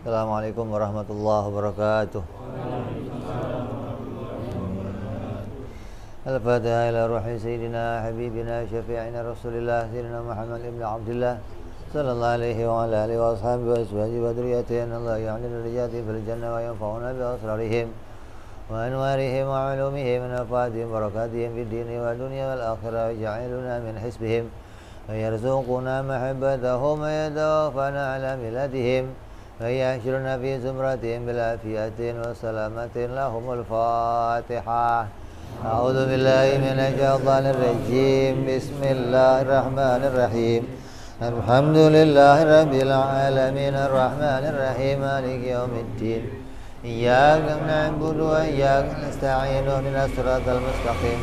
Assalamualaikum warahmatullahi wabarakatuh. Al-Fatihah ila ruhi Sayyidina Habibina Syafi'ina Rasulillah Sayyidina Muhammad ibn Abdullah Sallallahu alaihi wa ala alihi wa ashabihi wa aswaji wa duriyatihi Allah ya'linu rijati fil jannah wa yanfa'una bi asrarihim wa anwarihim wa ulumihim wa nafatihim wa barakatihim fid dini wa dunya wal akhirah wa ja'iluna min hisbihim wa yarzuquna mahabbatahum wa yadafana ala miladihim wa yahshuruna fi zumratihim bil afiyatin wa salamatin lahumul fatihah. A'udzu billahi minasyaitonir rajim. Bismillahirrahmanirrahim. Alhamdulillahirabbil alamin arrahmanir rahim maliki yaumiddin. Iyyaka na'budu wa iyyaka nasta'in ihdinas siratal mustaqim.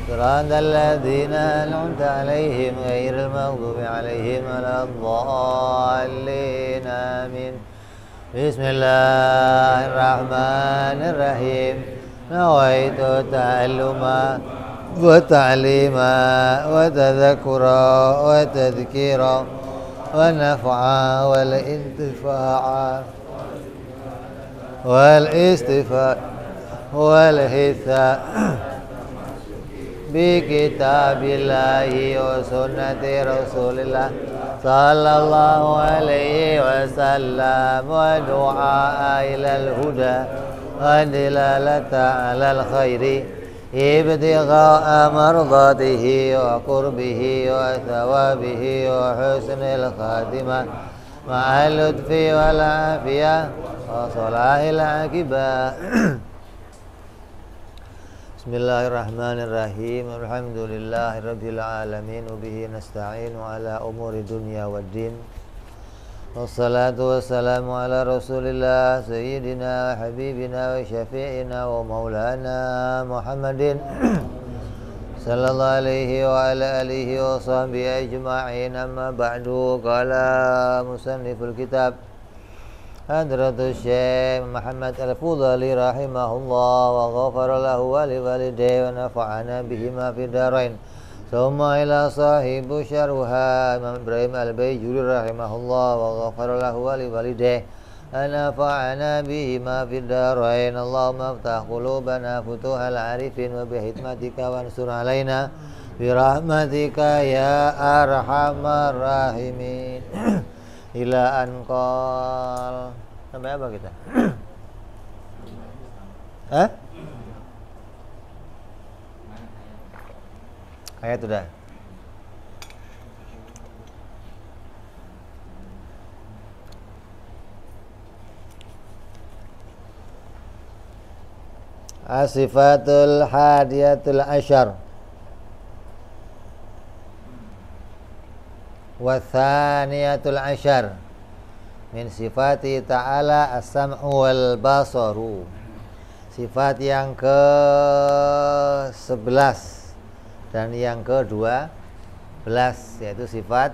Siratal ladzina an'amta 'alaihim ghairil maghdubi 'alaihim waladdallin. Amin. Bismillahirrahmanirrahim. Nawaitu ta'alluma wa ta'lima wa tadhakura wa tadhkira wa naf'a wal intifa'a wal istifa wal hitha bi kitabillahi wa sunnati rasulillah sallallahu alaihi wasallam wa du'a ilal huda ودلالة على الخير ابتغاء مرضاته وقربه وثوابه وحسن الخاتمة مع اللطف والعافية وصلاح العاقبة. Bismillahirrahmanirrahim. Alhamdulillahirabbil alamin wa bihi nasta'in ala umuri dunya waddin. Wassalatu wassalamu ala rasulillah sayyidina wa habibina wa syafi'ina wa maulana Muhammadin sallallahu alaihi wa ala alihi wa sahbihi ajma'in. Amma ba'du. Qala musanniful kitab Hadratus Syekh Muhammad Al-Fudhali rahimahullah wa ghafara lahu wa liwalidayhi wa nafa'ana bihima fid dharain. Thumma ila sahibu syarha Imam Ibrahim Al-Baijuri rahimahullah wa ghafara lahu wa liwalidayhi anafa'ana bihima fid dharain. Allahumma aftah qulubana futuhal arifin wa bihikmatika wansur alaina birahmatika ya arhamar rahimin. Ila anqal. Sampai apa kita? Hah? Ayat sudah. Asifatul hadiyatul asyar wa thaniyatul asyar min sifati ta'ala as-sam'u wal basaru. Sifat yang ke-11 dan yang ke-12 yaitu sifat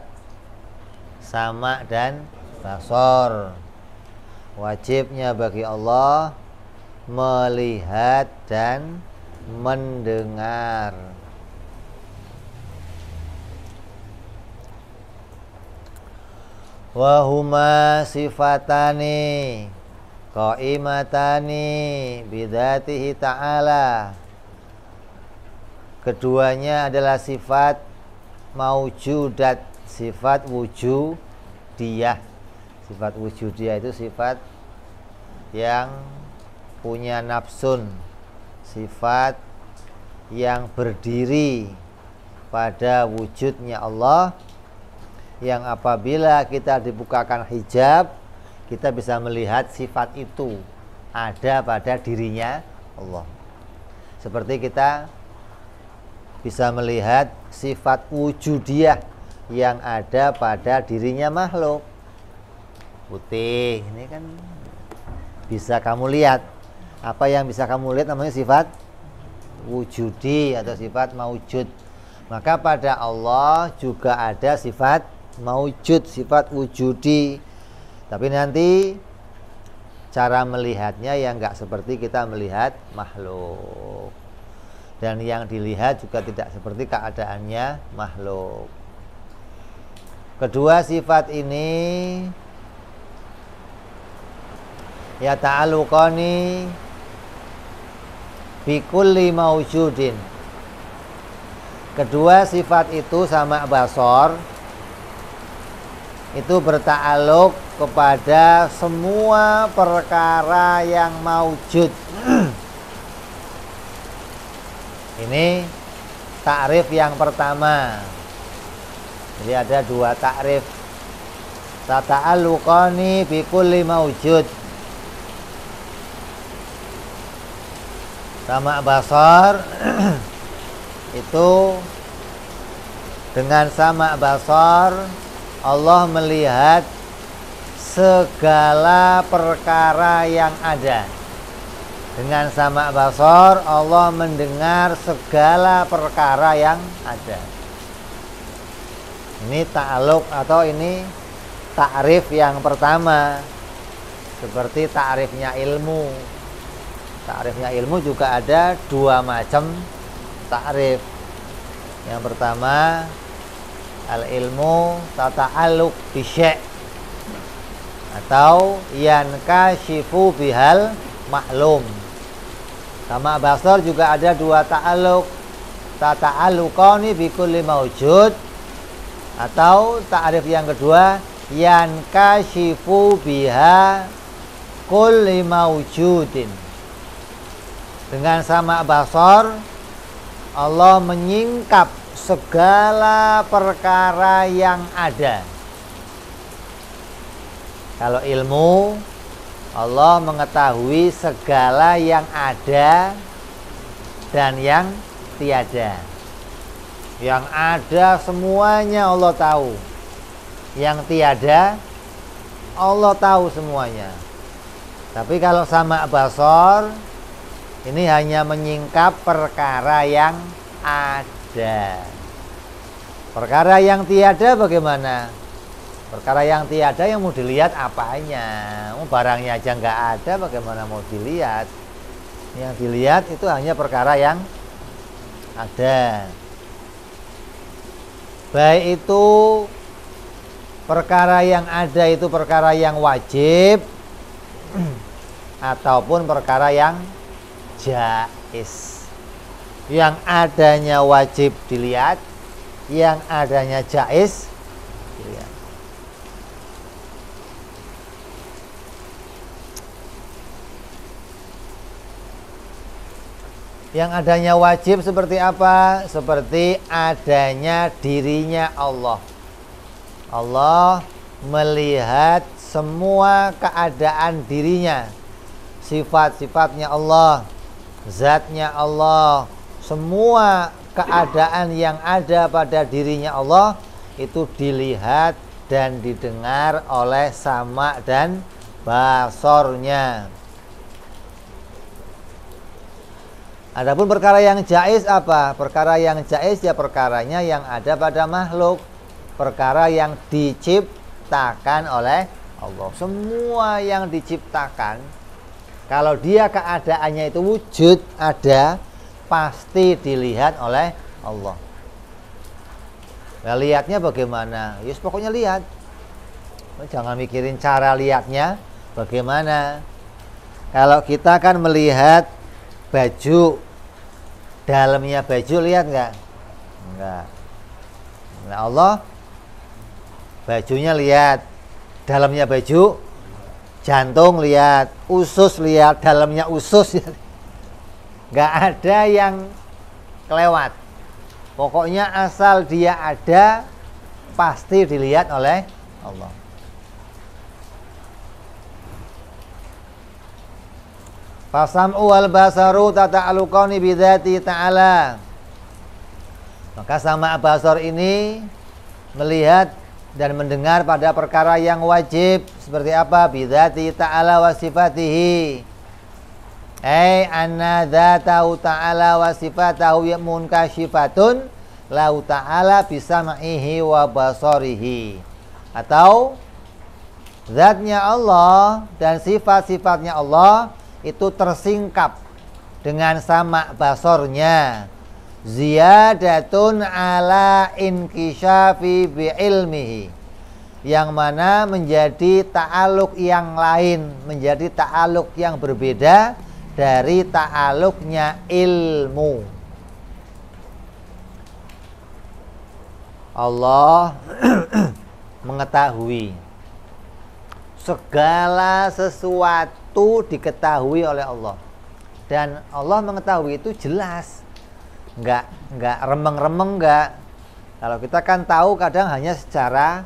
sama dan basar. Wajibnya bagi Allah melihat dan mendengar. Wa huma sifatani qaimatani bidzatihi ta'ala. Keduanya adalah sifat maujudat, sifat wujudiyah. Sifat wujudiyah itu sifat yang punya nafsun, sifat yang berdiri pada wujudnya Allah, yang apabila kita dibukakan hijab, kita bisa melihat sifat itu ada pada dirinya Allah. Seperti kita bisa melihat sifat wujudiyah yang ada pada dirinya makhluk. Putih ini kan bisa kamu lihat. Apa yang bisa kamu lihat namanya sifat wujudi atau sifat maujud. Maka pada Allah juga ada sifat maujud, sifat wujudi. Tapi nanti cara melihatnya yang enggak seperti kita melihat makhluk. Dan yang dilihat juga tidak seperti keadaannya makhluk. Kedua sifat ini ya ta'alluqani bi kulli maujudin. Kedua sifat itu sama basor itu berta'alluq kepada semua perkara yang maujud. Ini takrif yang pertama. Jadi ada dua takrif. Tata'alluqani bi kulli maujud. Sama basar itu dengan sama basar Allah melihat segala perkara yang ada. Dengan sama basar Allah mendengar segala perkara yang ada. Ini ta'alluq atau ini ta'rif yang pertama. Seperti ta'rifnya ilmu. Ta'rifnya ilmu juga ada dua macam ta'rif. Yang pertama, al-ilmu tata'alluq bi syai' atau yankashifu bihal maklum. Sama basar juga ada dua ta'alluq. Tata'alluqani bi kulli maujud atau ta'rif yang kedua yankashifu biha kulli maujudin. Dengan sama basar Allah menyingkap segala perkara yang ada. Kalau ilmu Allah mengetahui segala yang ada dan yang tiada. Yang ada semuanya Allah tahu. Yang tiada Allah tahu semuanya. Tapi kalau sama basar ini hanya menyingkap perkara yang ada. Perkara yang tiada bagaimana? Perkara yang tiada yang mau dilihat apanya? Barangnya aja nggak ada, bagaimana mau dilihat? Yang dilihat itu hanya perkara yang ada. Baik itu perkara yang ada itu perkara yang wajib ataupun perkara yang jaiz. Yang adanya wajib dilihat, yang adanya jaiz dilihat. Yang adanya wajib seperti apa? Seperti adanya dirinya Allah. Allah melihat semua keadaan dirinya, sifat-sifatnya Allah, zatnya Allah, semua keadaan yang ada pada dirinya Allah itu dilihat dan didengar oleh sama dan basornya. Adapun perkara yang jaiz apa? Perkara yang jaiz ya perkaranya yang ada pada makhluk, perkara yang diciptakan oleh Allah. Semua yang diciptakan, kalau dia keadaannya itu wujud ada, pasti dilihat oleh Allah. Nah, lihatnya bagaimana? Yus pokoknya lihat. Jangan mikirin cara lihatnya bagaimana. Kalau kita kan melihat baju, dalamnya baju lihat nggak? Enggak. Nah, Allah bajunya lihat, dalamnya baju, jantung lihat, usus lihat, dalamnya usus. Nggak ada yang kelewat. Pokoknya asal dia ada, pasti dilihat oleh Allah. Fasam'u wal basaru tata'alluqani bidzati ta'ala. Maka sama basar ini melihat dan mendengar pada perkara yang wajib. Seperti apa? Bidzati ta'ala wa sifatihi. Anna dzatahu ta'ala wa sifatahu munkashifatun lahu ta'ala bisam'ihi wa basarihi. Atau zatnya Allah dan sifat-sifatnya Allah itu tersingkap dengan sama basornya. Ziyadatun ala inkishafi bi'ilmihi, yang mana menjadi ta'aluk yang lain, menjadi ta'aluk yang berbeda dari ta'aluknya ilmu. Allah mengetahui segala sesuatu, diketahui oleh Allah, dan Allah mengetahui itu jelas, nggak remeng-remeng, nggak. Kalau kita kan tahu kadang hanya secara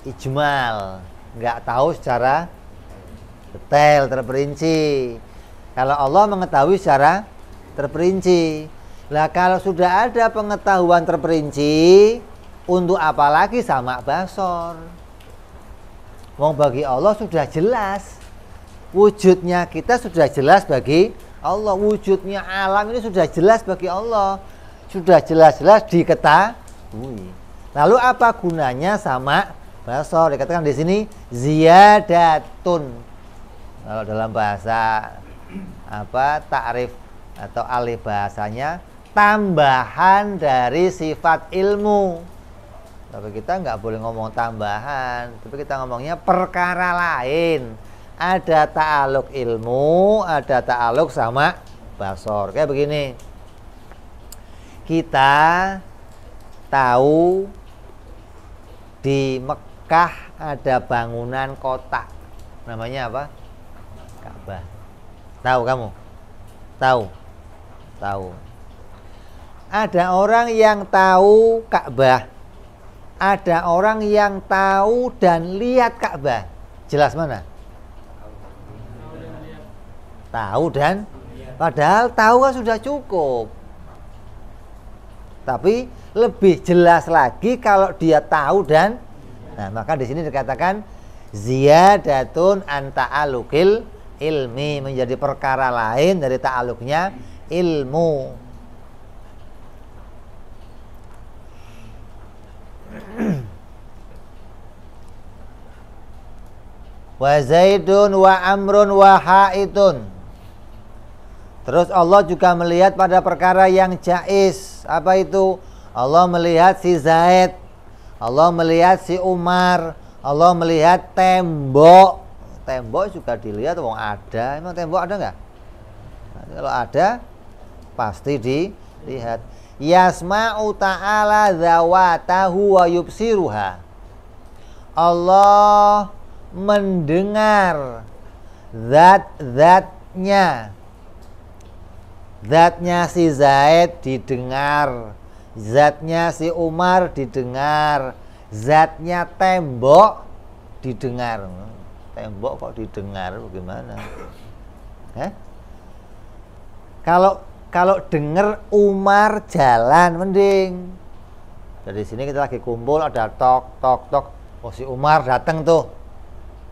ijmal, nggak tahu secara detail terperinci. Kalau Allah mengetahui secara terperinci. Lah kalau sudah ada pengetahuan terperinci, untuk apa lagi sama basor? Wong bagi Allah sudah jelas, wujudnya kita sudah jelas bagi Allah, wujudnya alam ini sudah jelas bagi Allah, sudah jelas-jelas diketahui. Lalu apa gunanya sama basor? Dikatakan di sini ziyadatun. Kalau dalam bahasa takrif atau alih bahasanya, tambahan dari sifat ilmu. Tapi kita nggak boleh ngomong tambahan, tapi kita ngomongnya perkara lain. Ada ta'aluk ilmu, ada ta'aluk sama basor. Kayak begini, kita tahu di Mekah ada bangunan kota, namanya apa? Ka'bah. Tahu kamu? Tahu? Tahu. Ada orang yang tahu Ka'bah, ada orang yang tahu dan lihat Ka'bah. Jelas mana? Tahu dan, padahal tahu kan sudah cukup. Tapi lebih jelas lagi kalau dia tahu dan, nah maka di sini dikatakan ziyadatun an ta'alukil ilmi, menjadi perkara lain dari ta'aluknya ilmu. Wa zaidun wa amrun wa haitun. Terus Allah juga melihat pada perkara yang jaiz. Apa itu? Allah melihat si Zaid, Allah melihat si Umar, Allah melihat tembok. Tembok juga dilihat, wong ada. Emang tembok ada nggak? Nah, kalau ada pasti dilihat. Yasma'u ta'ala zawatahu wa yubsiruha. Allah mendengar zat-zatnya. Zatnya si Zaid didengar, zatnya si Umar didengar, zatnya tembok didengar. Tembok kok didengar, bagaimana? Kalau dengar Umar jalan mending. Dari sini kita lagi kumpul, ada tok tok tok, oh si Umar datang tuh.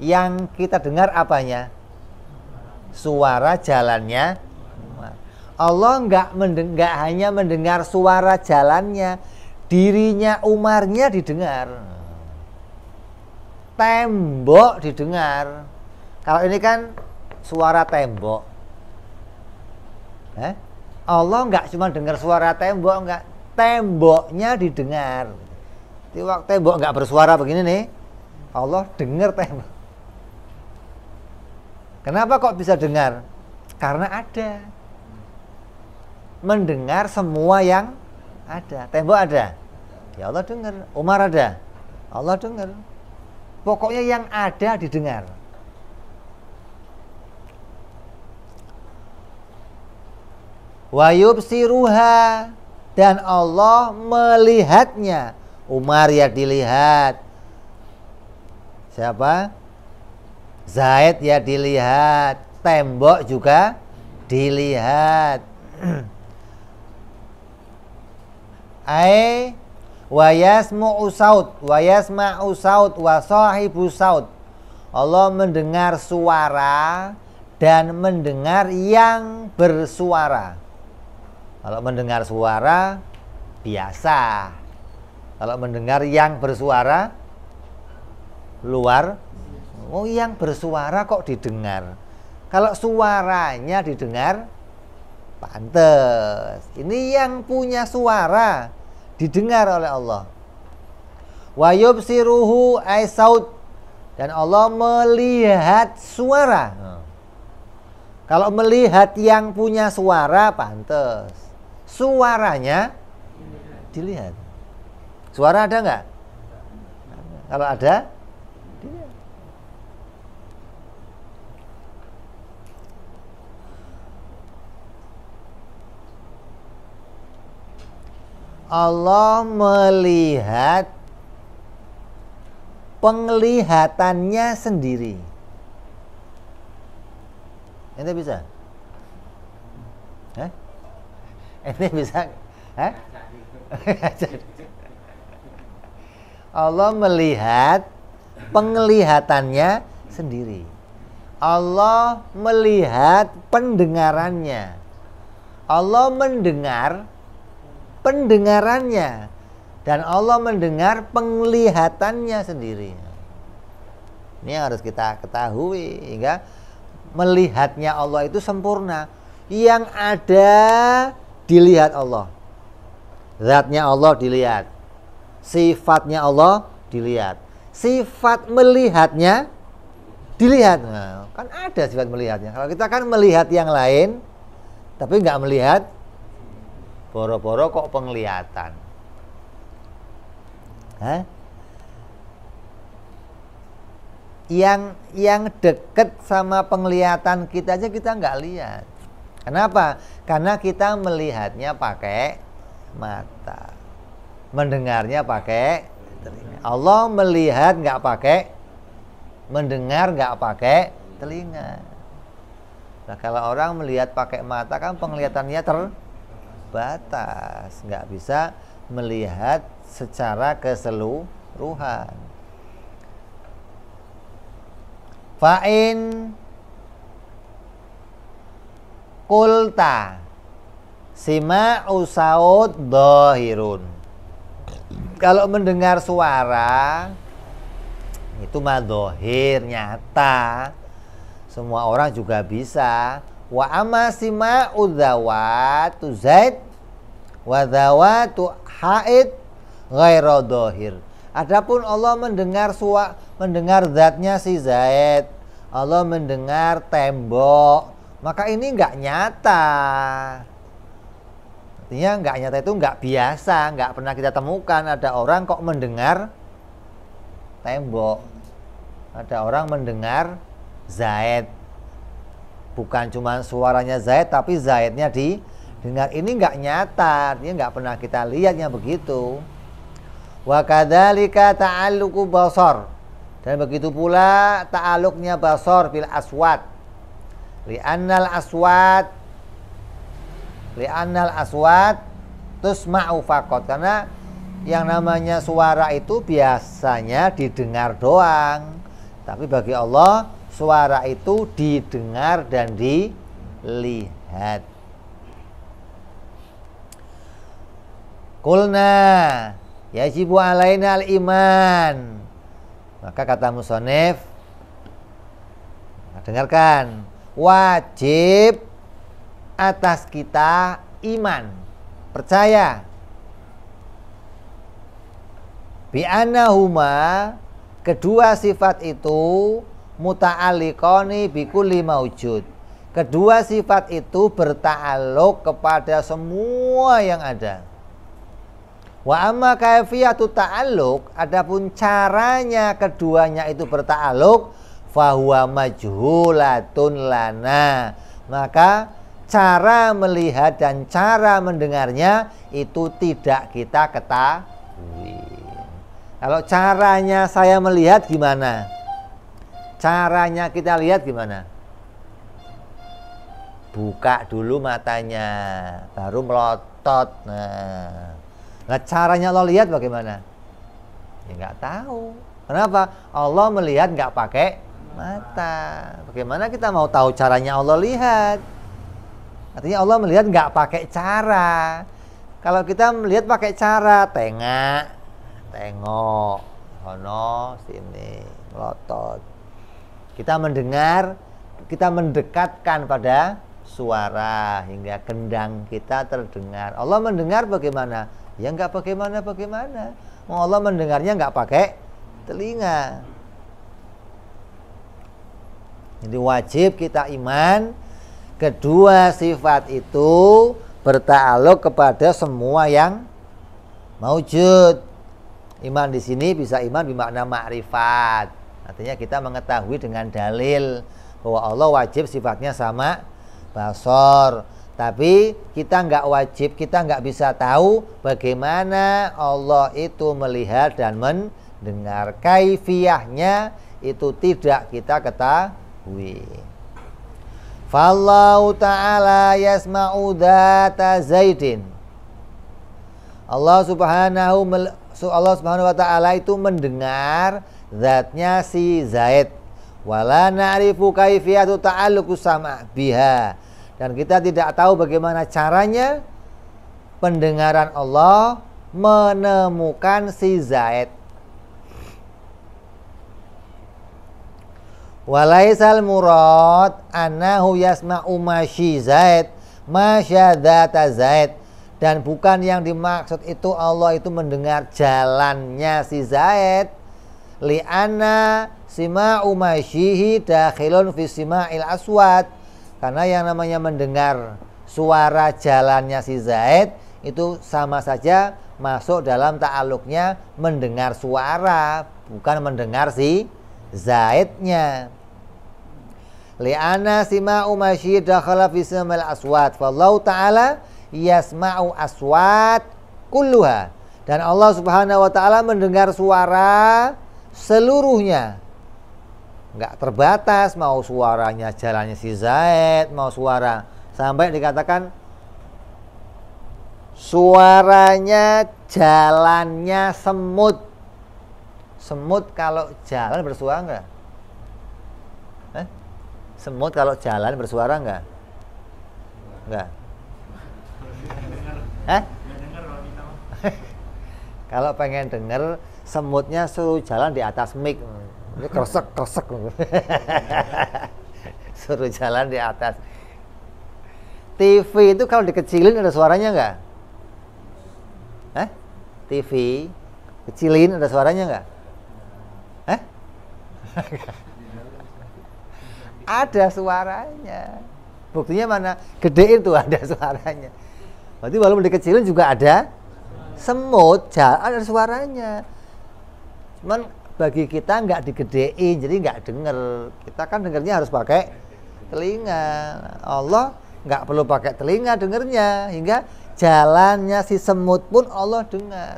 Yang kita dengar apanya? Suara jalannya. Allah nggak hanya mendengar suara jalannya, dirinya Umarnya didengar, tembok didengar. Kalau ini kan suara tembok, Allah nggak cuma dengar suara tembok, nggak, temboknya didengar. Jadi waktu tembok nggak bersuara begini nih, Allah dengar tembok. Kenapa kok bisa dengar? Karena ada. Mendengar semua yang ada. Tembok ada, ya Allah dengar. Umar ada, Allah dengar. Pokoknya yang ada didengar. Wa yubsiruha, dan Allah melihatnya. Umar ya dilihat. Siapa? Zaid ya dilihat. Tembok juga dilihat. Wa yasma'u saut wa sahibu saut. Allah mendengar suara dan mendengar yang bersuara. Kalau mendengar suara biasa. Kalau mendengar yang bersuara luar. Oh, yang bersuara kok didengar. Kalau suaranya didengar pantes. Ini yang punya suara didengar oleh Allah. Wa yubsiruhu ay saut, dan Allah melihat suara. Kalau melihat yang punya suara pantas, suaranya dilihat. Suara ada nggak? Kalau ada, dilihat. Allah melihat penglihatannya sendiri. Ente bisa? Hah? Ente bisa? Hah? Allah melihat penglihatannya sendiri. Allah melihat pendengarannya. Allah mendengar pendengarannya. Dan Allah mendengar penglihatannya sendiri. Ini yang harus kita ketahui, hingga melihatnya Allah itu sempurna. Yang ada dilihat Allah. Zatnya Allah dilihat. Sifatnya Allah dilihat. Sifat melihatnya dilihat. Nah, kan ada sifat melihatnya. Kalau kita kan melihat yang lain, tapi nggak melihat, boro-boro kok penglihatan. Hah? Yang deket sama penglihatan kita aja kita nggak lihat. Kenapa? Karena kita melihatnya pakai mata, mendengarnya pakai telinga. Allah melihat nggak pakai, mendengar nggak pakai telinga. Nah, kalau orang melihat pakai mata kan penglihatannya terbatas, nggak bisa melihat secara keseluruhan. Fa'in kulta sima'u saut dhahirun. Kalau mendengar suara itu mah dhahir, nyata, semua orang juga bisa. Wa amma sima'u dzawatu zaid wa dzawatu haid ghairu dhahir. Adapun Allah mendengar zatnya si Zaid, Allah mendengar tembok, maka ini nggak nyata. Artinya nggak nyata itu nggak biasa, nggak pernah kita temukan ada orang kok mendengar tembok, ada orang mendengar Zaid, bukan cuma suaranya Zaid tapi Zaidnya didengar. Ini nggak nyata, artinya nggak pernah kita lihatnya begitu. Wa kadzalika ta'alluqu basar, dan begitu pula ta'alluqnya basar bil aswat. Li'annal aswat tusma'u faqat, karena yang namanya suara itu biasanya didengar doang. Tapi bagi Allah suara itu didengar dan dilihat. Qulna yajibu alaina al-iman. Maka kata musonef, dengarkan, wajib atas kita iman, percaya bi annahuma, kedua sifat itu muta'alliqani bi kulli maujud. Kedua sifat itu berta'alluq kepada semua yang ada. Wa amma kaifiyatu ta'alluq, adapun caranya keduanya itu berta'alluq, fahuwa majhulatun lana, maka cara melihat dan cara mendengarnya itu tidak kita ketahui. Kalau caranya saya melihat gimana? Caranya kita lihat gimana? Buka dulu matanya, baru melotot. Nah, caranya Allah lihat bagaimana? Ya nggak tahu. Kenapa? Allah melihat nggak pakai mata. Bagaimana kita mau tahu caranya Allah lihat? Artinya Allah melihat nggak pakai cara. Kalau kita melihat pakai cara, tengok, sono, sini, melotot. Kita mendengar, kita mendekatkan pada suara hingga kendang kita terdengar. Allah mendengar bagaimana? Ya nggak bagaimana-bagaimana. Allah mendengarnya nggak pakai telinga. Jadi wajib kita iman kedua sifat itu bertakluk kepada semua yang maujud. Iman di sini bisa iman bermakna ma'rifat. Artinya kita mengetahui dengan dalil bahwa Allah wajib sifatnya sama basor. Tapi kita nggak wajib, kita nggak bisa tahu bagaimana Allah itu melihat dan mendengar. Kaifiyahnya itu tidak kita ketahui. Fallahu ta'ala yasma'u dzata Zaidin. Allah subhanahu wa ta'ala itu mendengar zatnya si Zaid. Wala na'rifu kaifiyatu ta'alluqu sama' biha. Dan kita tidak tahu bagaimana caranya pendengaran Allah menemukan si Zaid. Walaisal murad annahu yasma'u masyi Zaid masyadata Zaid. Dan bukan yang dimaksud itu Allah itu mendengar jalannya si Zaid. Li'anna sima'u masyihi dakhilun fi sima'il aswad. Karena yang namanya mendengar suara jalannya si Zaid itu sama saja masuk dalam ta'aluknya mendengar suara, bukan mendengar si Zaidnya. Li'anna sima'u masyihi dakhala fi sima'il aswad. Fallahu ta'ala yasma'u aswat kulluha. Dan Allah subhanahu wa ta'ala mendengar suara seluruhnya, nggak terbatas, mau suaranya jalannya si Zaid, mau suara, sampai dikatakan suaranya jalannya semut. Semut kalau jalan bersuara nggak? Semut kalau jalan bersuara nggak? Nggak. Kalau pengen denger semutnya suruh jalan di atas mic, ini kresek. Suruh jalan di atas. TV itu kalau dikecilin ada suaranya nggak? TV kecilin ada suaranya nggak? Ada suaranya. Buktinya mana? Gedein tuh ada suaranya. Berarti walaupun dikecilin juga ada semut, ada suaranya. Cuman bagi kita nggak digedein, jadi nggak denger. Kita kan dengernya harus pakai telinga. Allah nggak perlu pakai telinga dengernya, hingga jalannya si semut pun Allah dengar.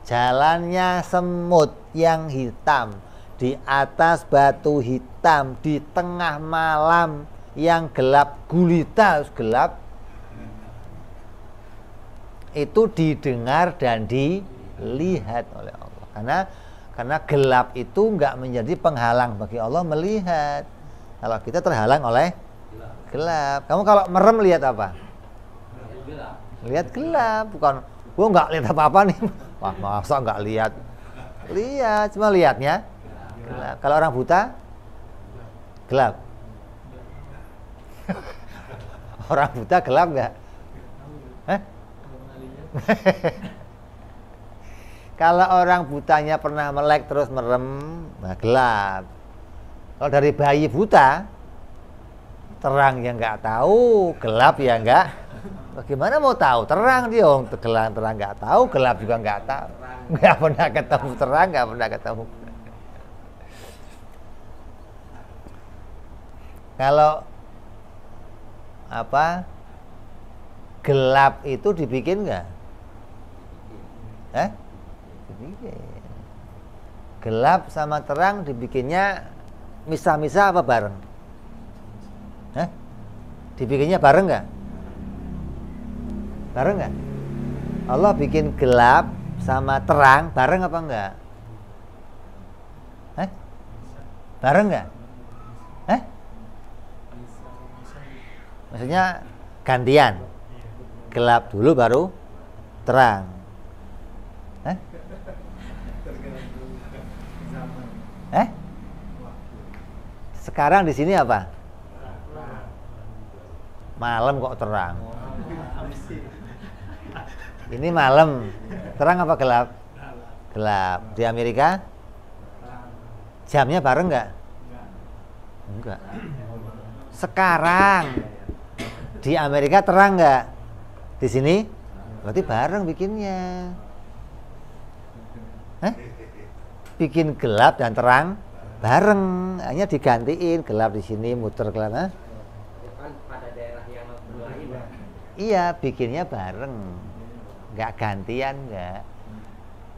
Jalannya semut yang hitam di atas batu hitam di tengah malam yang gelap gulita, gelap, itu didengar dan dilihat oleh Allah. Karena gelap itu enggak menjadi penghalang bagi Allah melihat. Kalau kita terhalang oleh gelap. Kamu kalau merem lihat apa? Lihat gelap. Bukan, gua enggak lihat apa-apa nih. Wah, masa enggak lihat? Lihat, cuma lihatnya gelap. Kalau orang buta gelap. Orang buta gelap enggak? Kalau orang butanya pernah melek terus merem, nah gelap. Kalau dari bayi buta, terang ya nggak tahu, gelap ya nggak. Bagaimana mau tahu? Terang dia, terang nggak tahu, gelap juga nggak tahu. Nggak pernah ketemu terang, nggak pernah ketemu. Kalau gelap itu dibikin nggak? Dibikin. Gelap sama terang dibikinnya misah-misah apa bareng? Dibikinnya bareng nggak? Bareng nggak? Allah bikin gelap sama terang bareng apa enggak? Bareng nggak? Maksudnya gantian. Gelap dulu baru terang. Sekarang di sini apa? Malam kok terang. Ini malam. Terang apa gelap? gelap. Di Amerika jamnya bareng nggak? Enggak. Sekarang di Amerika terang nggak? Di sini berarti bareng bikinnya. Bikin gelap dan terang bareng, hanya digantiin gelap di sini muter gelap. Pada daerah yang lain. Iya, bikinnya bareng, nggak gantian nggak.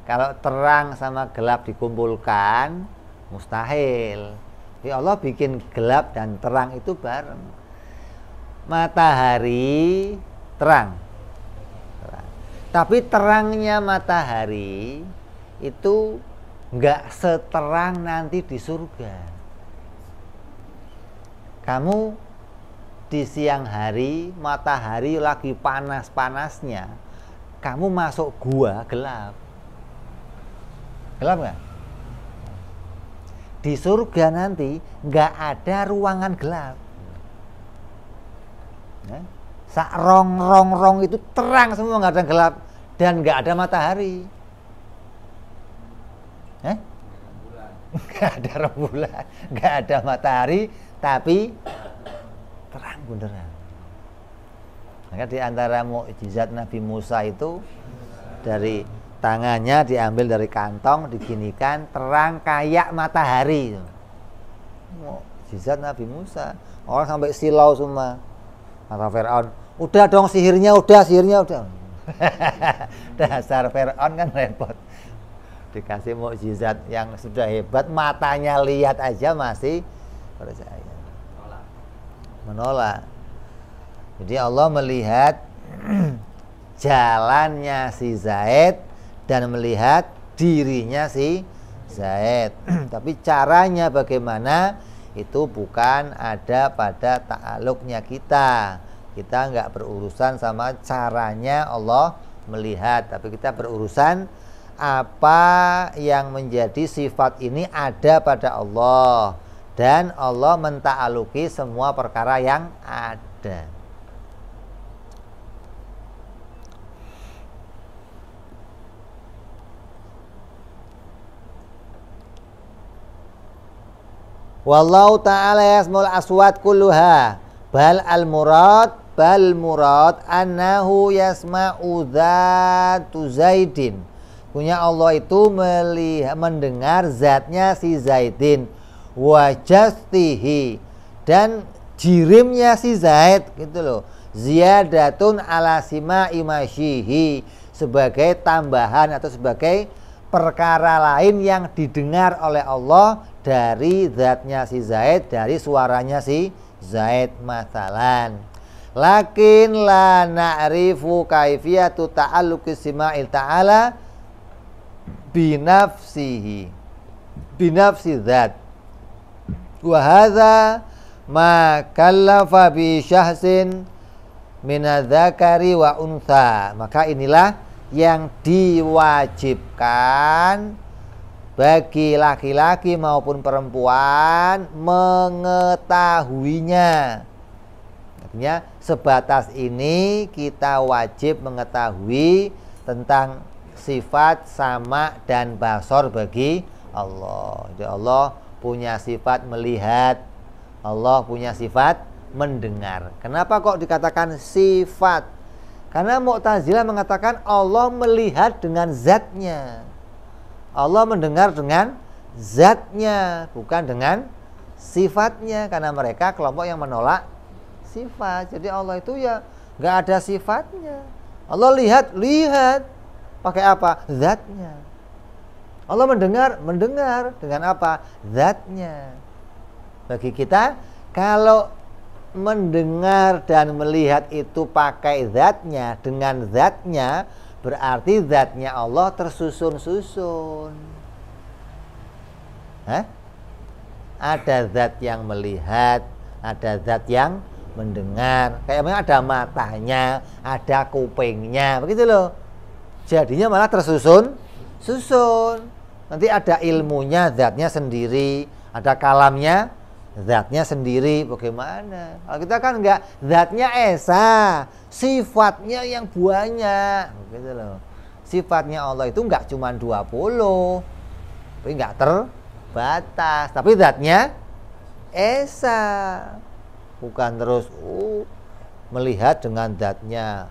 Kalau terang sama gelap dikumpulkan mustahil. Jadi Allah bikin gelap dan terang itu bareng. Matahari terang. Tapi terangnya matahari itu nggak seterang nanti di surga. Kamu di siang hari matahari lagi panas-panasnya, kamu masuk gua gelap. Gelap nggak? Di surga nanti nggak ada ruangan gelap. Sak rong itu terang semua, nggak ada gelap dan nggak ada matahari. Nggak ada rembulan, nggak ada matahari, tapi terang beneran. Maka di antara mukjizat Nabi Musa itu, dari tangannya diambil dari kantong, diginikan terang kayak matahari. Mukjizat Nabi Musa. Orang sampai silau semua. Kata Fir'aun, udah dong sihirnya udah. Dasar Fir'aun kan repot. Dikasih mukjizat yang sudah hebat, matanya lihat aja masih percaya. Menolak. Jadi Allah melihat jalannya si Zaid dan melihat dirinya si Zaid. Tapi caranya bagaimana itu bukan ada pada ta'aluknya kita. Kita nggak berurusan sama caranya Allah melihat, tapi kita berurusan apa yang menjadi sifat ini ada pada Allah, dan Allah menta'aluki semua perkara yang ada. Wallahu ta'ala yasmul aswat kulluha bal murad annahu yasma'u dzatu Zaidin. Punya Allah itu mendengar zatnya si Zaidin, wajastihi, dan jirimnya si Zaid gitu loh. Ziyadatun ala sima'i masyihi, sebagai tambahan atau sebagai perkara lain yang didengar oleh Allah dari zatnya si Zaid, dari suaranya si Zaid masalan. Lakin la na'rifu kaifiyatu ta'alluqi sima'il ta'ala binafsi zat wa hadza ma kallafa bi syahsin minadzakari wa untha. Maka inilah yang diwajibkan bagi laki-laki maupun perempuan mengetahuinya. Artinya sebatas ini kita wajib mengetahui tentang sifat sama dan basor bagi Allah. Jadi Allah punya sifat melihat, Allah punya sifat mendengar. Kenapa kok dikatakan sifat? Karena Mu'tazilah mengatakan Allah melihat dengan zatnya, Allah mendengar dengan zatnya, bukan dengan sifatnya. Karena mereka kelompok yang menolak sifat. Jadi Allah itu ya nggak ada sifatnya. Allah lihat pakai apa? Zatnya. Allah mendengar dengan apa? Zatnya. Bagi kita, kalau mendengar dan melihat itu pakai zatnya, dengan zatnya, berarti zatnya Allah tersusun-susun. Ada zat yang melihat, ada zat yang mendengar. Kayak ada matanya, ada kupingnya, begitu loh. Jadinya malah tersusun. Nanti ada ilmunya, zatnya sendiri, ada kalamnya, zatnya sendiri. Bagaimana? Kalau kita kan enggak, zatnya esa, sifatnya yang banyak, gitu loh. sifatnya Allah itu nggak cuma 20, tapi nggak terbatas. Tapi zatnya esa, bukan terus melihat dengan zatnya,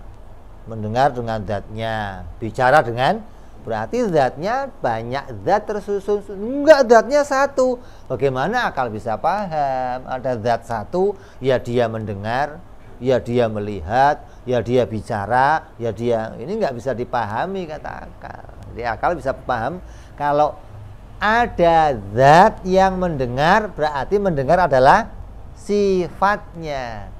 mendengar dengan zatnya, bicara dengan, berarti zatnya banyak zat tersusun. Enggak, zatnya satu. Bagaimana akal bisa paham? Ada zat satu, ya dia mendengar, ya dia melihat, ya dia bicara, ya dia, ini nggak bisa dipahami kata akal. Jadi akal bisa paham kalau ada zat yang mendengar, berarti mendengar adalah sifatnya,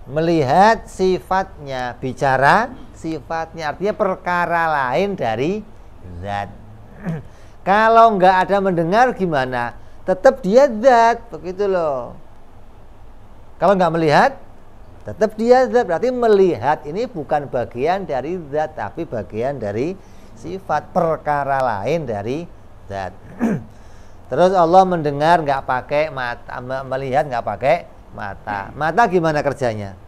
melihat sifatnya, bicara sifatnya, artinya perkara lain dari zat. Kalau nggak ada mendengar gimana? Tetap dia zat, begitu loh. Kalau nggak melihat, tetap dia zat. Berarti melihat ini bukan bagian dari zat, tapi bagian dari sifat, perkara lain dari zat. Terus Allah mendengar nggak pakai mata, melihat nggak pakai mata. Mata gimana kerjanya?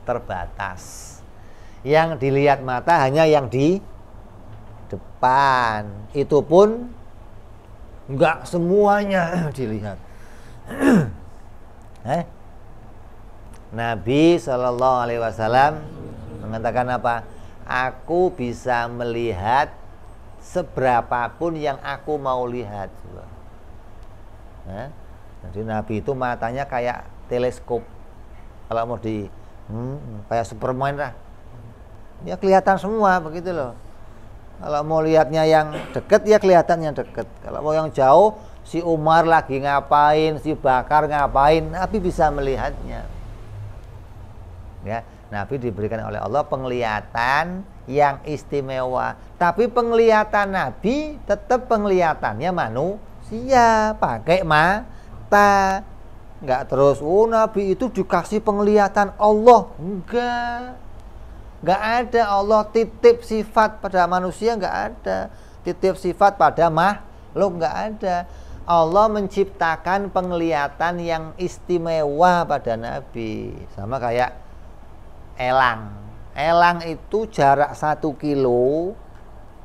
Terbatas. Yang dilihat mata hanya yang di depan. Itu pun nggak semuanya dilihat. Nabi SAW mengatakan apa? Aku bisa melihat seberapapun yang aku mau lihat. Jadi Nabi itu matanya kayak teleskop. Kalau mau kayak Superman lah, ya kelihatan semua, begitu loh. Kalau mau lihatnya yang deket, ya kelihatan yang deket. Kalau mau yang jauh, si Umar lagi ngapain, si Bakar ngapain, Nabi bisa melihatnya. Ya, Nabi diberikan oleh Allah penglihatan yang istimewa. Tapi penglihatan Nabi tetap penglihatannya manusia, pakai mata. Enggak terus, Nabi itu dikasih penglihatan Allah. Enggak ada. Allah titip sifat pada manusia, enggak ada. Titip sifat pada makhluk, enggak ada. Allah menciptakan penglihatan yang istimewa pada Nabi. Sama kayak elang. Elang itu jarak 1 kilo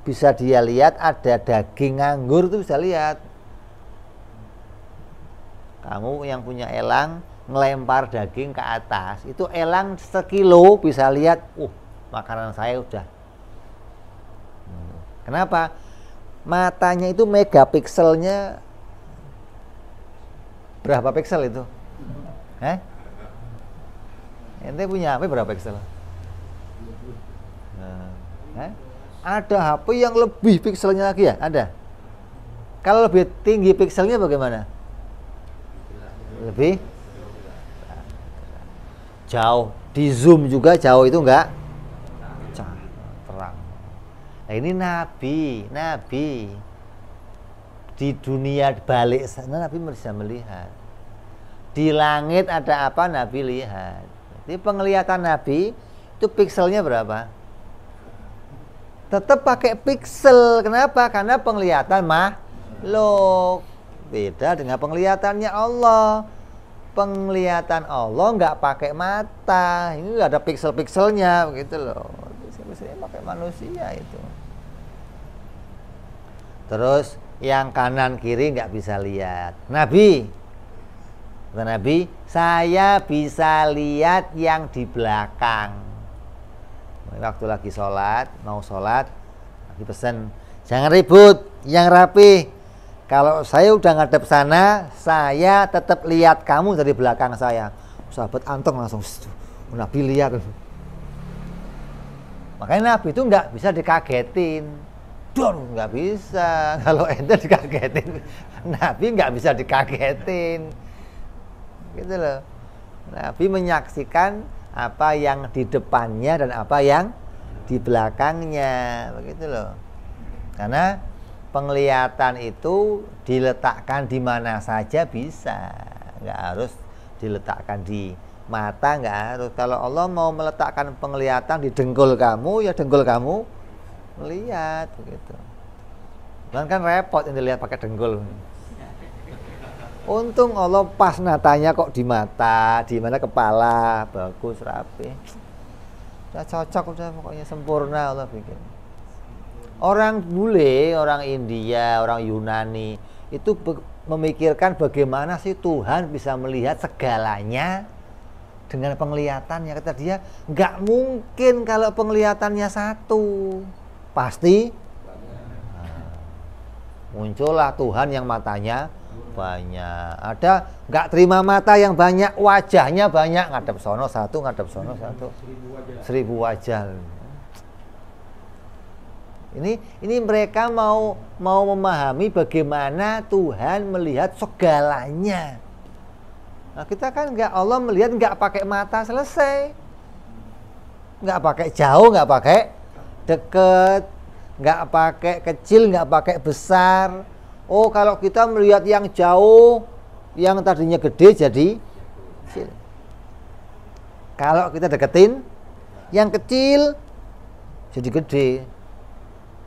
bisa dia lihat, ada daging anggur itu bisa lihat. Kamu yang punya elang ngelempar daging ke atas, itu elang 1 kilo bisa lihat, makanan saya udah. Kenapa? Matanya itu megapikselnya berapa piksel itu? Ente punya HP berapa piksel? Ada HP yang lebih pikselnya lagi ya? Ada. Kalau lebih tinggi pikselnya bagaimana? Lebih jauh. Di zoom juga jauh itu enggak terang. Nah ini Nabi di dunia balik sana Nabi bisa melihat. Di langit ada apa Nabi lihat. Jadi penglihatan Nabi itu pikselnya berapa? Tetap pakai piksel. Kenapa? Karena penglihatan makhluk beda dengan penglihatannya Allah. Penglihatan Allah nggak pakai mata, ini nggak ada piksel-pikselnya, begitu loh. Piksel-pikselnya pakai manusia itu. Terus yang kanan kiri nggak bisa lihat. Nabi, saya bisa lihat yang di belakang. Waktu lagi sholat, mau sholat, lagi pesen, jangan ribut, yang rapi. Kalau saya udah ngadep sana, saya tetap lihat kamu dari belakang saya. Sahabat anteng langsung, Nabi lihat. Makanya Nabi itu nggak bisa dikagetin. Nggak bisa. Kalau ente dikagetin, Nabi nggak bisa dikagetin. Gitu loh. Nabi menyaksikan apa yang di depannya dan apa yang di belakangnya. Begitu loh. Karena penglihatan itu diletakkan di mana saja bisa, nggak harus diletakkan di mata, nggak harus. Kalau Allah mau meletakkan penglihatan di dengkul kamu, ya dengkul kamu melihat, begitu. Kan repot ini lihat pakai dengkul. Untung Allah pas natanya kok di mata, di mana kepala, bagus rapi. Udah cocok, udah pokoknya sempurna Allah bikin. Orang bule, orang India, orang Yunani itu memikirkan bagaimana sih Tuhan bisa melihat segalanya dengan penglihatannya. Kata dia, nggak mungkin kalau penglihatannya satu, pasti muncullah Tuhan yang matanya banyak. Ada nggak terima mata yang banyak, wajahnya banyak, ngadep sono satu, ngadep sono satu, 1000 wajah. Ini mereka mau memahami bagaimana Tuhan melihat segalanya. Nah, kita kan nggak, Allah melihat nggak pakai mata selesai, nggak pakai jauh, nggak pakai deket, nggak pakai kecil, nggak pakai besar. Oh, kalau kita melihat yang jauh, yang tadinya gede jadi kecil. Kalau kita deketin, yang kecil jadi gede.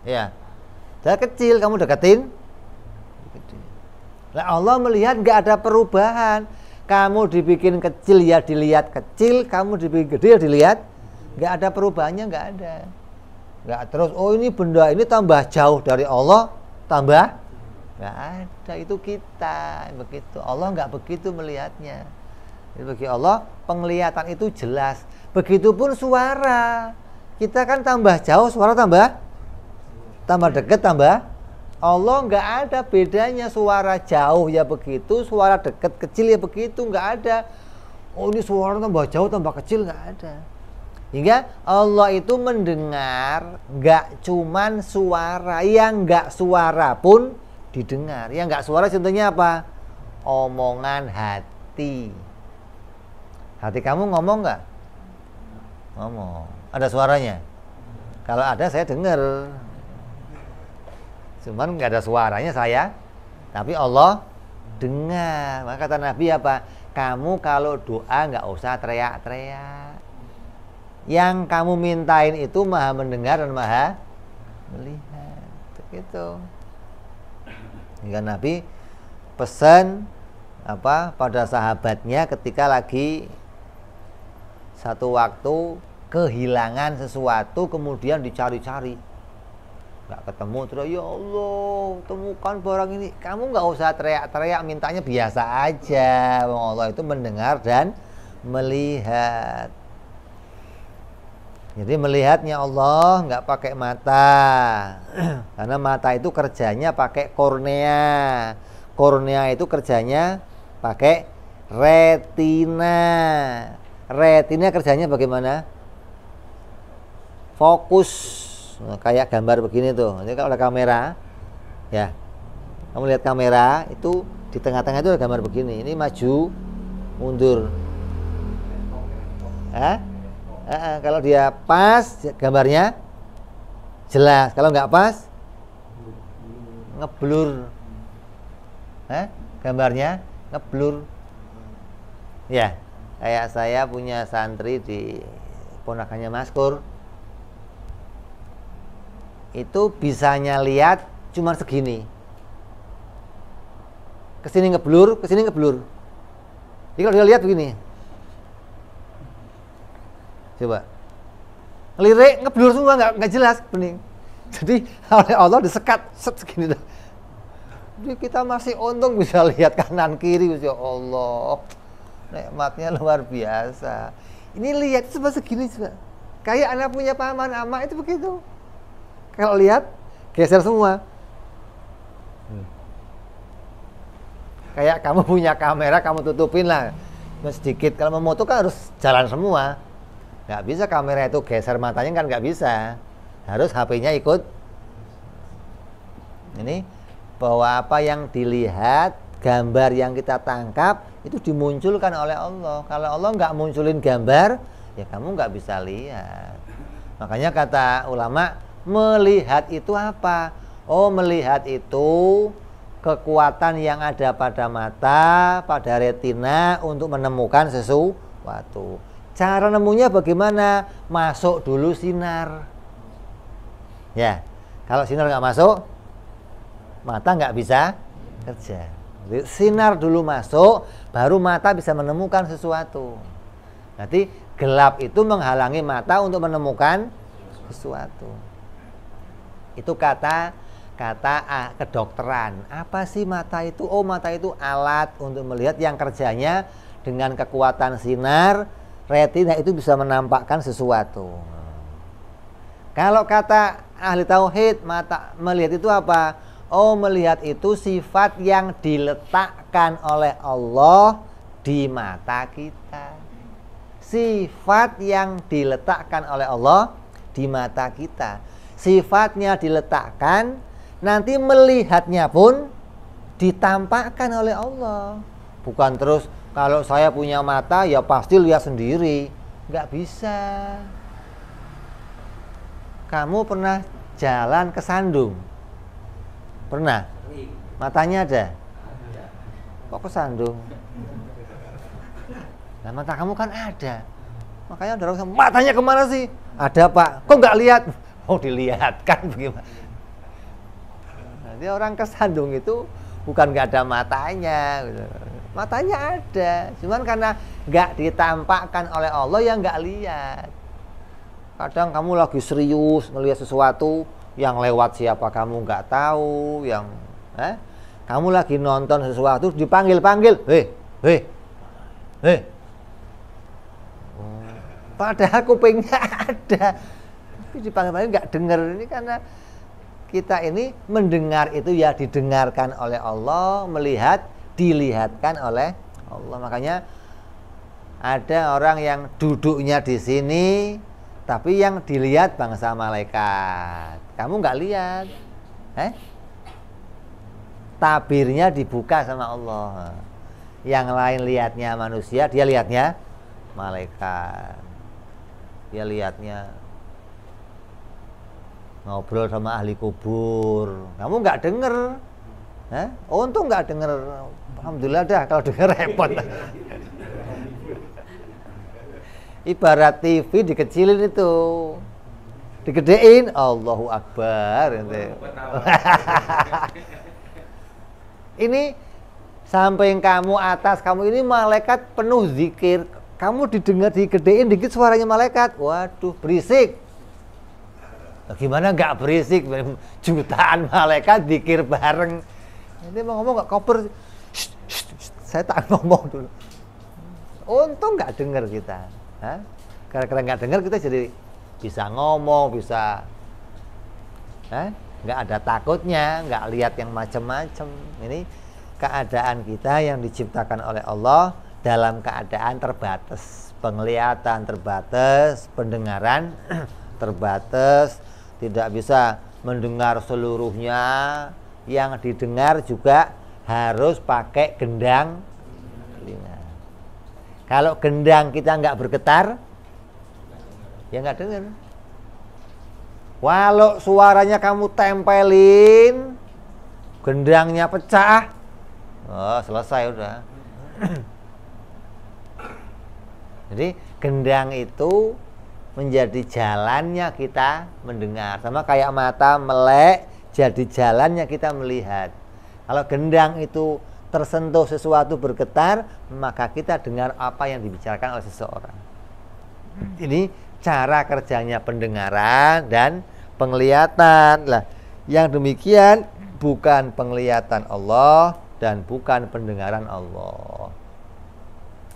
Ya, dari kecil kamu deketin, gede. Nah, Allah melihat nggak ada perubahan. Kamu dibikin kecil ya dilihat kecil, kamu dibikin gede ya dilihat, nggak ada perubahannya, nggak ada. Nggak terus, oh ini benda ini tambah jauh dari Allah, tambah, nggak ada. Itu kita begitu. Allah nggak begitu melihatnya. Bagi Allah penglihatan itu jelas. Begitupun suara, kita kan tambah jauh suara tambah dekat tambah. Allah nggak ada bedanya, suara jauh ya begitu, suara dekat kecil ya begitu, nggak ada. Oh ini suara tambah jauh tambah kecil, nggak ada. Hingga Allah itu mendengar nggak cuman suara, yang nggak suara pun didengar. Yang nggak suara contohnya apa? Omongan hati. Hati kamu ngomong nggak? Ngomong. Ada suaranya? Kalau ada saya dengar. Cuman nggak ada suaranya saya, tapi Allah dengar. Maka kata Nabi apa? Kamu kalau doa nggak usah teriak-teriak. Yang kamu mintain itu maha mendengar dan maha melihat. Begitu. Hingga Nabi pesan pada sahabatnya ketika lagi satu waktu kehilangan sesuatu, kemudian dicari-cari. Nggak ketemu, terus ya Allah temukan barang ini. Kamu nggak usah teriak-teriak, mintanya biasa aja. Allah itu mendengar dan melihat. Jadi melihatnya Allah nggak pakai mata, karena mata itu kerjanya pakai kornea. Kornea itu kerjanya pakai retina. Retina kerjanya bagaimana? Fokus. Nah, kayak gambar begini tuh. Jadi kalau ada kamera, ya, kamu lihat kamera itu di tengah-tengah itu ada gambar begini. Ini maju, mundur. Kalau dia pas, gambarnya jelas. Kalau nggak pas, ngeblur. Gambarnya ngeblur. Ya, kayak saya punya santri di ponakannya Mas Kur. Itu bisanya lihat cuma segini, kesini ngeblur, kesini ngeblur. Jadi kalau dia lihat begini, coba ngelirik ngeblur semua, nggak jelas bening. Jadi oleh Allah disekat segini. Jadi kita masih untung bisa lihat kanan kiri, ya Allah, nikmatnya luar biasa. Ini lihat cuma segini juga, kayak anak punya paman ama itu begitu. Kalau lihat, geser semua. Kayak kamu punya kamera, kamu tutupin lah sedikit. Kalau memoto kan harus jalan semua. Nggak bisa kamera itu geser matanya kan nggak bisa. Harus HP-nya ikut. Ini bahwa apa yang dilihat, gambar yang kita tangkap, itu dimunculkan oleh Allah. Kalau Allah nggak munculin gambar, ya kamu nggak bisa lihat. Makanya kata ulama, melihat itu apa? Oh, melihat itu kekuatan yang ada pada mata, pada retina untuk menemukan sesuatu. Cara nemunya bagaimana? Masuk dulu sinar. Ya, kalau sinar nggak masuk, mata nggak bisa kerja. Jadi, sinar dulu masuk, baru mata bisa menemukan sesuatu. Nanti gelap itu menghalangi mata untuk menemukan sesuatu. Itu kata kedokteran. Apa sih mata itu? Oh, mata itu alat untuk melihat yang kerjanya dengan kekuatan sinar retina itu bisa menampakkan sesuatu. Kalau kata ahli tauhid, mata melihat itu apa? Oh, melihat itu sifat yang diletakkan oleh Allah di mata kita. Sifat yang diletakkan oleh Allah di mata kita. Sifatnya diletakkan, nanti melihatnya pun ditampakkan oleh Allah. Bukan terus kalau saya punya mata ya pasti lihat sendiri. Nggak bisa. Kamu pernah jalan ke Sandung? Pernah? Matanya ada? Kok ke Sandung? Nah, mata kamu kan ada. Makanya ada orang matanya kemana sih? Ada Pak. Kok nggak lihat? Oh, dilihatkan bagaimana? Jadi orang ke Sandung itu bukan nggak ada matanya, matanya ada, cuman karena nggak ditampakkan oleh Allah yang nggak lihat. Kadang kamu lagi serius melihat sesuatu yang lewat siapa kamu nggak tahu, yang kamu lagi nonton sesuatu dipanggil-panggil, hei. Padahal kupingnya ada, tapi dipanggil-panggil nggak dengar. Ini karena kita ini mendengar itu ya didengarkan oleh Allah, melihat dilihatkan oleh Allah. Makanya ada orang yang duduknya di sini, tapi yang dilihat bangsa malaikat. Kamu nggak lihat, tabirnya dibuka sama Allah. Yang lain lihatnya manusia, dia lihatnya malaikat. Dia lihatnya ngobrol sama ahli kubur. Kamu nggak denger, untung nggak denger. Alhamdulillah dah, kalau denger repot. Ibarat TV dikecilin itu, digedein, Allahu Akbar. Ini samping kamu, atas kamu ini malaikat penuh zikir. Kamu didengar digedein dikit suaranya malaikat, waduh berisik. Nah, gimana nggak berisik? Jutaan malaikat zikir bareng. Ini mau ngomong nggak koper? Saya tak ngomong dulu. Untung nggak dengar kita. Karena nggak dengar kita jadi bisa ngomong, bisa nggak ada takutnya, nggak lihat yang macam-macam. Ini keadaan kita yang diciptakan oleh Allah dalam keadaan terbatas, penglihatan terbatas, pendengaran terbatas, tidak bisa mendengar seluruhnya. Yang didengar juga harus pakai gendang telinga. Kalau gendang kita nggak bergetar, ya nggak dengar. Walau suaranya kamu tempelin, gendangnya pecah, oh selesai udah. Jadi gendang itu menjadi jalannya kita mendengar, sama kayak mata melek jadi jalannya kita melihat. Kalau gendang itu tersentuh sesuatu bergetar, maka kita dengar apa yang dibicarakan oleh seseorang. Ini cara kerjanya pendengaran dan penglihatan. Lah, yang demikian bukan penglihatan Allah dan bukan pendengaran Allah.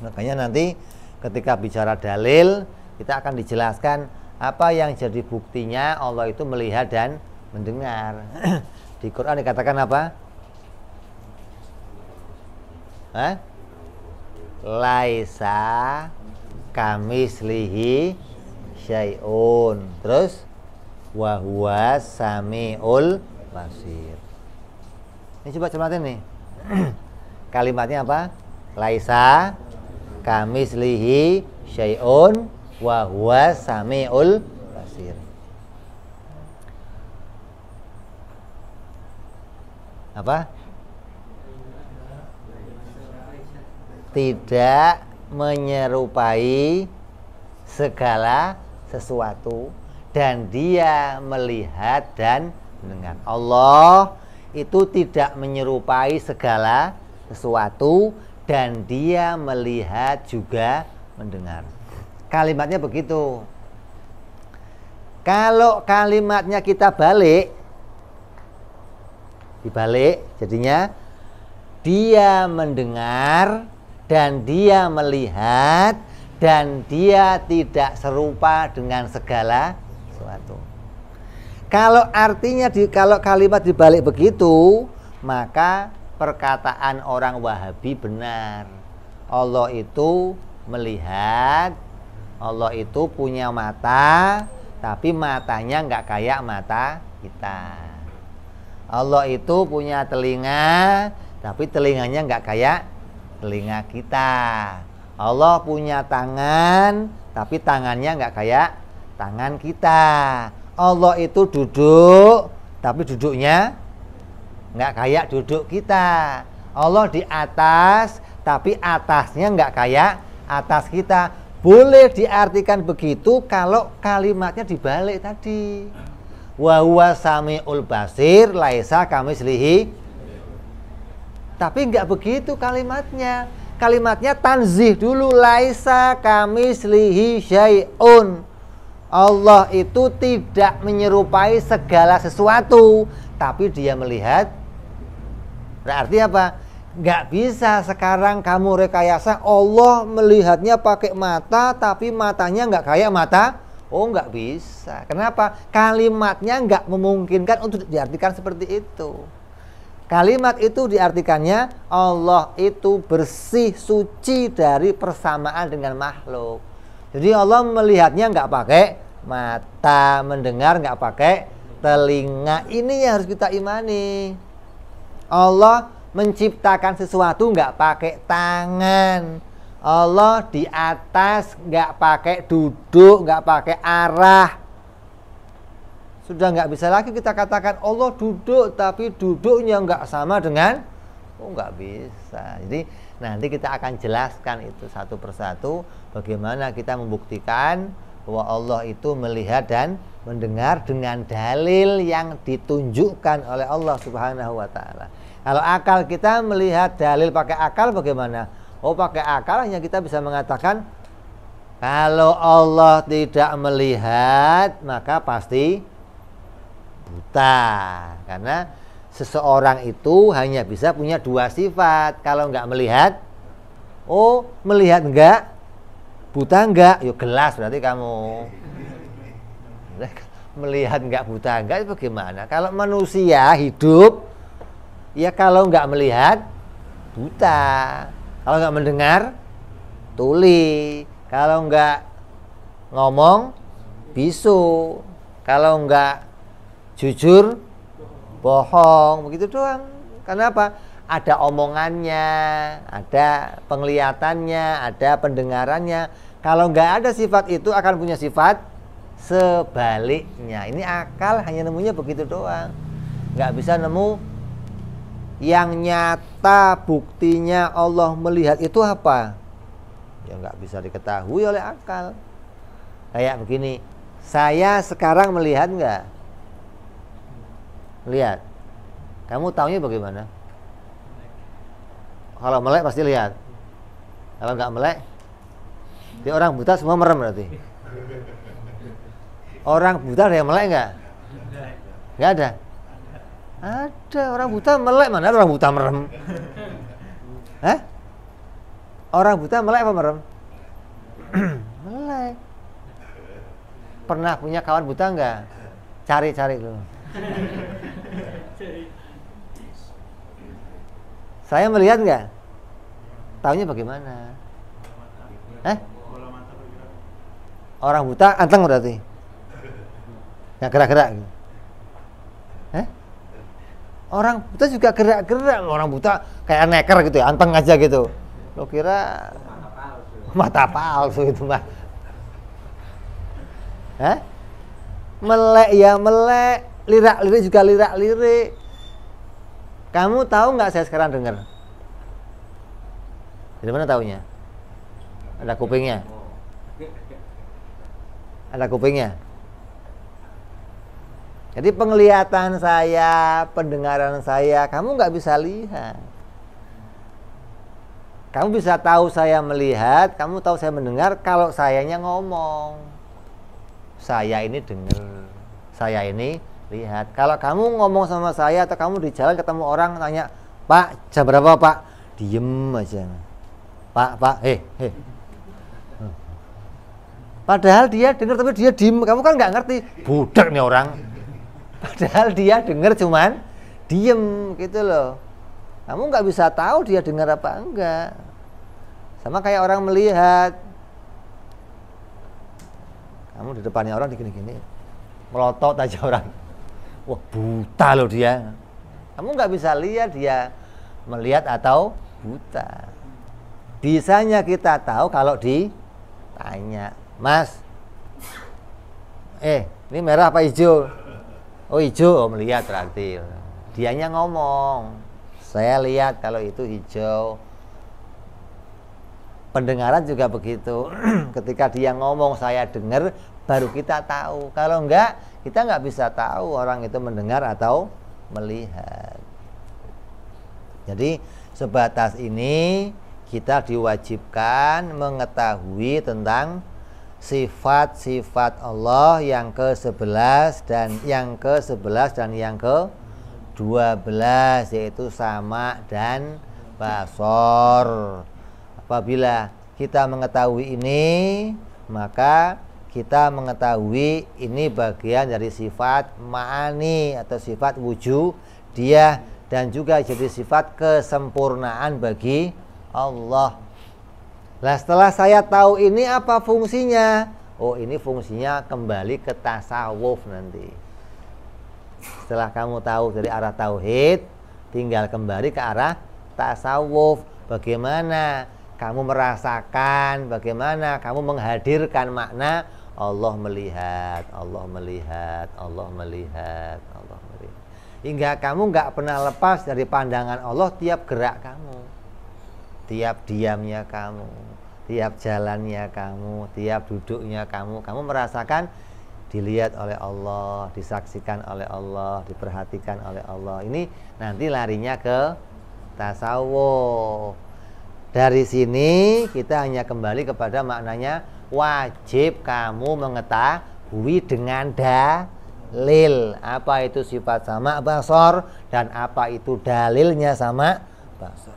Makanya nanti ketika bicara dalil, kita akan dijelaskan apa yang jadi buktinya Allah itu melihat dan mendengar. Di Quran dikatakan apa? Laisa kamislihi syai'un. Terus wa huwa samiul basir. Ini coba cermatin nih. Kalimatnya apa? Laisa kamislihi syai'un wa huwa samiul basir. Apa? Tidak menyerupai segala sesuatu dan dia melihat dan mendengar. Allah itu tidak menyerupai segala sesuatu dan dia melihat juga mendengar. Kalimatnya begitu. Kalau kalimatnya kita dibalik, jadinya dia mendengar dan dia melihat dan dia tidak serupa dengan segala sesuatu. Kalau kalau kalimat dibalik begitu, maka perkataan orang Wahabi benar. Allah itu melihat, Allah itu punya mata, tapi matanya nggak kayak mata kita. Allah itu punya telinga, tapi telinganya nggak kayak telinga kita. Allah punya tangan, tapi tangannya nggak kayak tangan kita. Allah itu duduk, tapi duduknya nggak kayak duduk kita. Allah di atas, tapi atasnya nggak kayak atas kita. Boleh diartikan begitu kalau kalimatnya dibalik tadi. Wa huwa samiul basir laisa kamislihi. Tapi nggak begitu kalimatnya. Kalimatnya tanzih dulu, laisa kamislihi syai'un. Allah itu tidak menyerupai segala sesuatu, tapi dia melihat. Berarti apa? Nggak bisa sekarang kamu rekayasa Allah melihatnya pakai mata, tapi matanya nggak kayak mata. Oh, nggak bisa. Kenapa? Kalimatnya nggak memungkinkan untuk diartikan seperti itu. Kalimat itu diartikannya Allah itu bersih, suci dari persamaan dengan makhluk. Jadi Allah melihatnya nggak pakai mata, mendengar nggak pakai telinga. Ini yang harus kita imani. Allah menciptakan sesuatu nggak pakai tangan. Allah di atas nggak pakai duduk, nggak pakai arah. Sudah nggak bisa lagi kita katakan Allah duduk, tapi duduknya nggak sama dengan, nggak bisa. Jadi nanti kita akan jelaskan itu satu persatu bagaimana kita membuktikan bahwa Allah itu melihat dan mendengar dengan dalil yang ditunjukkan oleh Allah Subhanahu wa Ta'ala. Kalau akal kita melihat dalil pakai akal bagaimana? Oh, pakai akal hanya kita bisa mengatakan kalau Allah tidak melihat maka pasti buta. Karena seseorang itu hanya bisa punya dua sifat. Kalau nggak melihat, oh melihat enggak, buta enggak, yuk gelas berarti kamu. Melihat enggak, buta enggak, itu bagaimana? Kalau manusia hidup, ya kalau enggak melihat, buta. Kalau enggak mendengar, tuli. Kalau enggak ngomong, bisu. Kalau enggak jujur, bohong. Begitu doang. Kenapa? Ada omongannya, ada penglihatannya, ada pendengarannya. Kalau enggak ada sifat itu akan punya sifat sebaliknya. Ini akal hanya nemunya begitu doang. Nggak bisa nemu yang nyata buktinya Allah melihat itu apa. Ya nggak bisa diketahui oleh akal. Kayak begini, saya sekarang melihat nggak? Lihat. Kamu taunya bagaimana? Kalau melek pasti lihat. Kalau nggak melek, dia orang buta semua merem berarti. Orang buta ada yang melek nggak? Nggak ada. Ada orang buta melek, mana ada orang buta merem? Hah? Orang buta melek apa merem? Melek. Pernah punya kawan buta nggak? Cari-cari dulu. Saya melihat nggak? Taunya bagaimana? Orang buta anteng berarti? Nggak gerak-gerak gitu. Orang buta juga gerak-gerak. Orang buta kayak neker gitu ya, anteng aja gitu. Lo kira mata palsu itu mah? Melek ya melek, lirak-lirik juga lirak-lirik. Kamu tahu nggak saya sekarang dengar? Dari mana taunya? Ada kupingnya? Ada kupingnya? Jadi penglihatan saya, pendengaran saya, kamu nggak bisa lihat. Kamu bisa tahu saya melihat, kamu tahu saya mendengar kalau sayanya ngomong. Saya ini dengar, saya ini lihat. Kalau kamu ngomong sama saya atau kamu di jalan ketemu orang tanya, "Pak, jam berapa, Pak?" Diem aja. Pak, Padahal dia dengar tapi dia diem. Kamu kan nggak ngerti, budak nih orang. Padahal dia dengar cuman diem gitu loh. Kamu nggak bisa tahu dia dengar apa enggak. Sama kayak orang melihat. Kamu di depannya orang gini-gini, melotot aja orang. Wah, buta loh dia. Kamu nggak bisa lihat dia melihat atau buta. Bisanya kita tahu kalau ditanya, "Mas, ini merah apa hijau?" "Oh, hijau." "Oh, melihat berarti." Dianya ngomong, "Saya lihat kalau itu hijau." Pendengaran juga begitu. Ketika dia ngomong saya dengar, baru kita tahu. Kalau enggak, kita nggak bisa tahu orang itu mendengar atau melihat. Jadi sebatas ini kita diwajibkan mengetahui tentang sifat-sifat Allah yang ke-11 dan yang ke-11 dan yang ke-12, yaitu sama dan basor. Apabila kita mengetahui ini, maka kita mengetahui ini bagian dari sifat ma'ani atau sifat wujudiyah, dan juga jadi sifat kesempurnaan bagi Allah. Nah, setelah saya tahu ini, apa fungsinya? Oh, ini fungsinya kembali ke tasawuf nanti. Setelah kamu tahu dari arah tauhid, tinggal kembali ke arah tasawuf. Bagaimana kamu merasakan, bagaimana kamu menghadirkan makna Allah melihat, Allah melihat, Allah melihat, Allah melihat. Hingga kamu nggak pernah lepas dari pandangan Allah tiap gerak kamu, tiap diamnya kamu, tiap jalannya kamu, tiap duduknya kamu. Kamu merasakan dilihat oleh Allah, disaksikan oleh Allah, diperhatikan oleh Allah. Ini nanti larinya ke tasawuf. Dari sini kita hanya kembali kepada maknanya, wajib kamu mengetahui dengan dalil apa itu sifat sama basor dan apa itu dalilnya sama basor.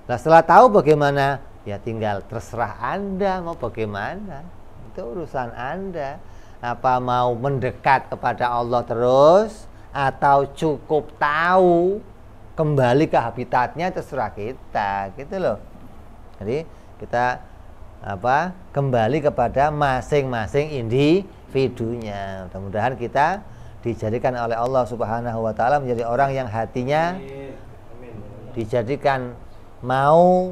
Nah, setelah tahu bagaimana, ya tinggal terserah Anda mau bagaimana. Itu urusan Anda. Apa mau mendekat kepada Allah terus, atau cukup tahu kembali ke habitatnya, terserah kita, gitu loh. Jadi kita kembali kepada masing-masing individunya. Mudah-mudahan kita dijadikan oleh Allah Subhanahu wa taala menjadi orang yang hatinya dijadikan mau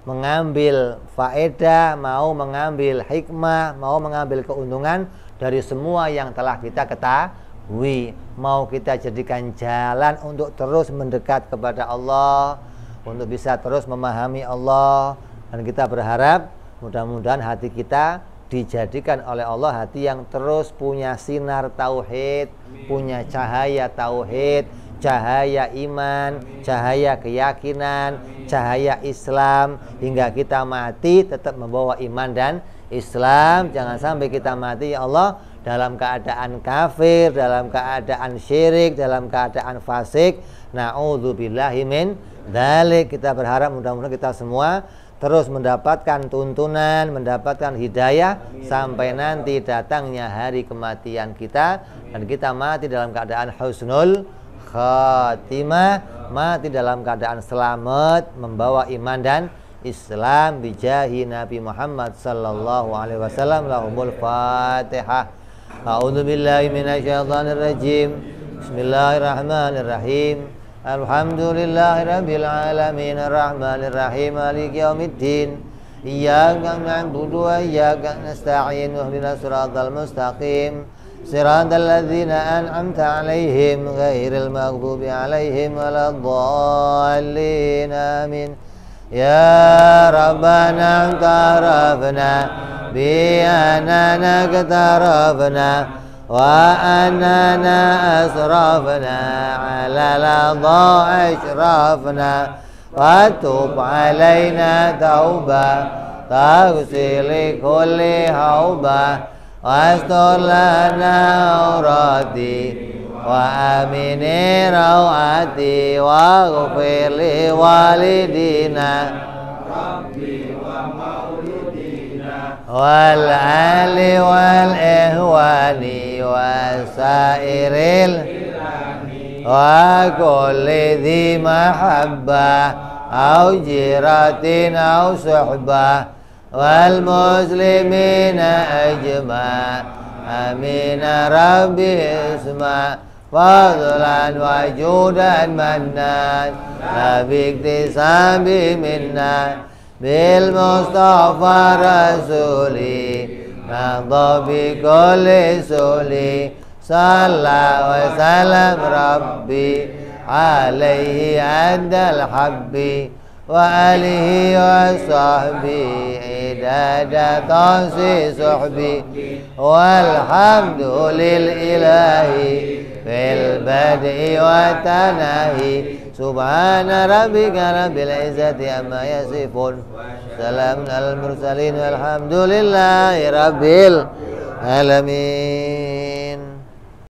mengambil faedah, mau mengambil hikmah, mau mengambil keuntungan dari semua yang telah kita ketahui. Mau kita jadikan jalan untuk terus mendekat kepada Allah, untuk bisa terus memahami Allah. Dan kita berharap mudah-mudahan hati kita dijadikan oleh Allah hati yang terus punya sinar tauhid, punya cahaya tauhid, cahaya iman, cahaya keyakinan, cahaya Islam, hingga kita mati tetap membawa iman dan Islam. Jangan sampai kita mati, ya Allah, dalam keadaan kafir, dalam keadaan syirik, dalam keadaan fasik. Na'udzubillahi min dzalik. Kita berharap mudah-mudahan kita semua terus mendapatkan tuntunan, mendapatkan hidayah sampai nanti datangnya hari kematian kita, dan kita mati dalam keadaan husnul khatimah, mati dalam keadaan selamat, membawa iman dan Islam, bijahi Nabi Muhammad sallallahu alaihi wasallam. Lahumul Fatihah. A'udzu billahi minasyaitonir rajim. Bismillahirrahmanirrahim. Alhamdulillahirabbil alamin, arrahmanir rahim, maliki yaumiddin. Iyyaka na'budu wa iyyaka nasta'in. Ihdinas siratal mustaqim. Siratal ladzina an'amta 'alaihim ghairil maghdubi 'alaihim waladdallin. Amin. Ya Rabbana tarafna bi anana katarafna wa anana asrafna ala ladha ashrafna وتب علينا توبة تغسل كل حوبة واستر لنا عوراتي وآمن روعاتي واغفر لوالدينا والآل والإخوان وسائر وكل ذي محبة أو جيرة أو صحبة والمسلمين أجمع آمين ربي اسمع فضلا وجودا منان لا باكتساب منا بالمصطفى رسولي نهضى بكل سولي صلى وسلم ربي عليه عند الحب وآله وصحبه عداد طنس صحبي والحمد للإله في البدء والتناهي سبحان ربك رب العزة عما يصفون سلام على المرسلين والحمد لله رب العالمين.